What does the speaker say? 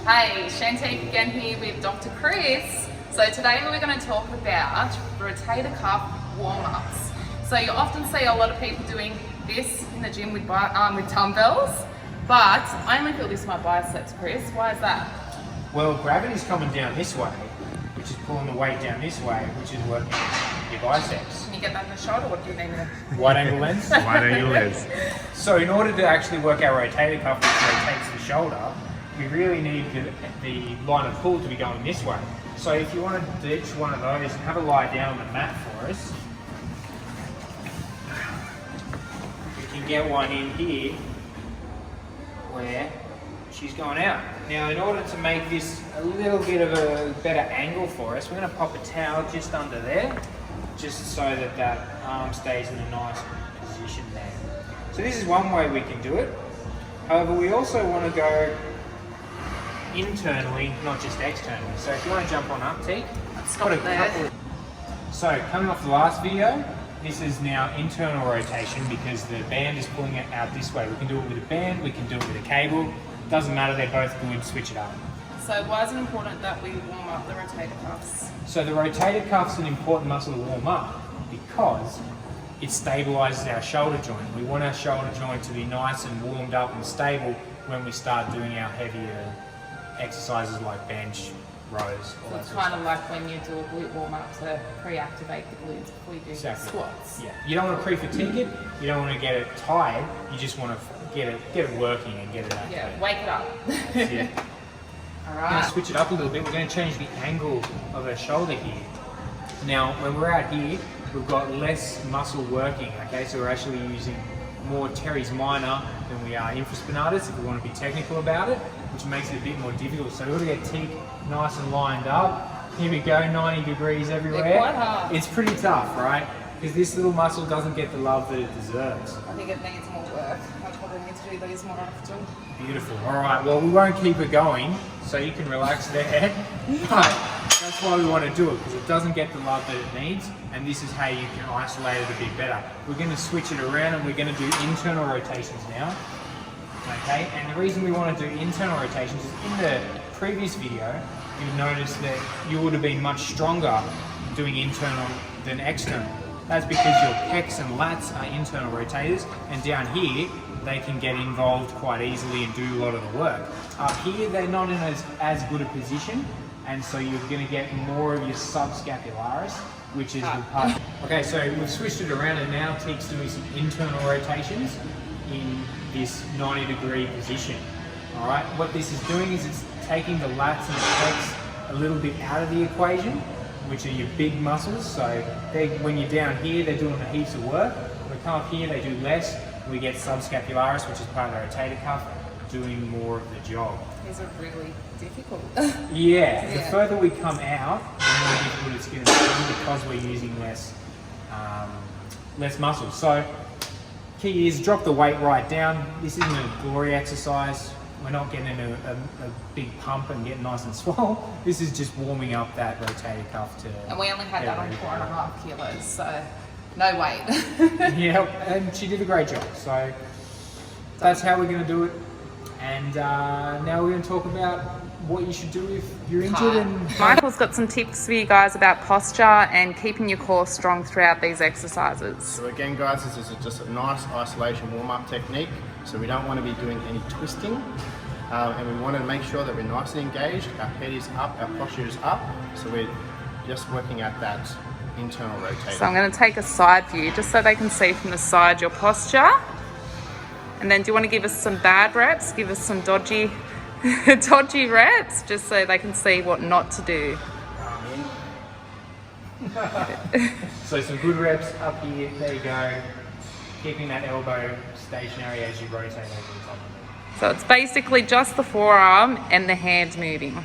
Hey, Shantique again here with Dr. Chris. So today we're going to talk about rotator cuff warm-ups. So you often see a lot of people doing this in the gym with dumbbells, but I only feel this in my biceps, Chris. Why is that? Well, gravity's coming down this way, which is pulling the weight down this way, which is working your biceps. Can you get that in the shoulder? What do you need? Wide angle lens? Wide angle lens. So in order to actually work our rotator cuff, which rotates the shoulder, we really need the line of pull to be going this way. So if you want to ditch one of those, have a lie down on the mat for us. We can get one in here where she's going out. Now in order to make this a little bit of a better angle for us, we're going to pop a towel just under there, just so that that arm stays in a nice position there. So this is one way we can do it. However, we also want to go internally, not just externally. So if you want to jump on up, Teak, Stop there. So coming off the last video, this is now internal rotation because the band is pulling it out this way. We can do it with a band, we can do it with a cable. Doesn't matter, they're both good, switch it up. So why is it important that we warm up the rotator cuffs? So the rotator cuff's an important muscle to warm up because it stabilizes our shoulder joint. We want our shoulder joint to be nice and warmed up and stable when we start doing our heavier exercises like bench, rows, all that It's sort of kind of like when you do a glute warm up to pre-activate the glutes before you do squats. Yeah, you don't want to pre-fatigue it, you don't want to get it tired, you just want to get it working and get it activated. Yeah, wake it up. That's it. All We're going right. to switch it up a little bit. We're going to change the angle of our shoulder here. Now, when we're out here, we've got less muscle working, okay? So we're actually using more teres minor than we are infraspinatus, if we want to be technical about it, which makes it a bit more difficult. So we've got to get Teak nice and lined up. Here we go, 90 degrees everywhere. They're quite hard. It's pretty tough, right? Because this little muscle doesn't get the love that it deserves. I think it needs more work. I probably need to do these more often. Beautiful. All right, well, we won't keep it going, so you can relax there. But that's why we want to do it, because it doesn't get the love that it needs, and this is how you can isolate it a bit better. We're going to switch it around, and we're going to do internal rotations now. Okay, and the reason we want to do internal rotations is in the previous video, you've noticed that you would have been much stronger doing internal than external. That's because your pecs and lats are internal rotators, and down here, they can get involved quite easily and do a lot of the work. Up here, they're not in as good a position, and so you're going to get more of your subscapularis, which is the part. Okay, so we've switched it around, and now Teak's doing some internal rotations in this 90-degree position. All right, what this is doing is it's taking the lats and the pecs a little bit out of the equation, which are your big muscles. So when you're down here, they're doing heaps of work. When we come up here, they do less. We get subscapularis, which is part of the rotator cuff, doing more of the job. These are really difficult. Yeah, the further we come out, the more difficult it's going to be because we're using less muscle. So key is drop the weight right down. This isn't a glory exercise. We're not getting a big pump and getting nice and swole. This is just warming up that rotator cuff to. And we only had that on 4.5 kilos, so no weight. Yeah, and she did a great job. So that's how we're going to do it. And now we're going to talk about what you should do if you're injured. And Michael's got some tips for you guys about posture and keeping your core strong throughout these exercises. So again, guys, this is just a nice isolation warm-up technique. So we don't want to be doing any twisting, and we want to make sure that we're nice and engaged. Our head is up, our posture is up. So we're just working at that internal rotation. So I'm going to take a side view just so they can see from the side your posture. And then do you want to give us some bad reps? Give us some dodgy reps just so they can see what not to do. So some good reps up here, there you go. Keeping that elbow stationary as you rotate over the top of it. So it's basically just the forearm and the hands moving.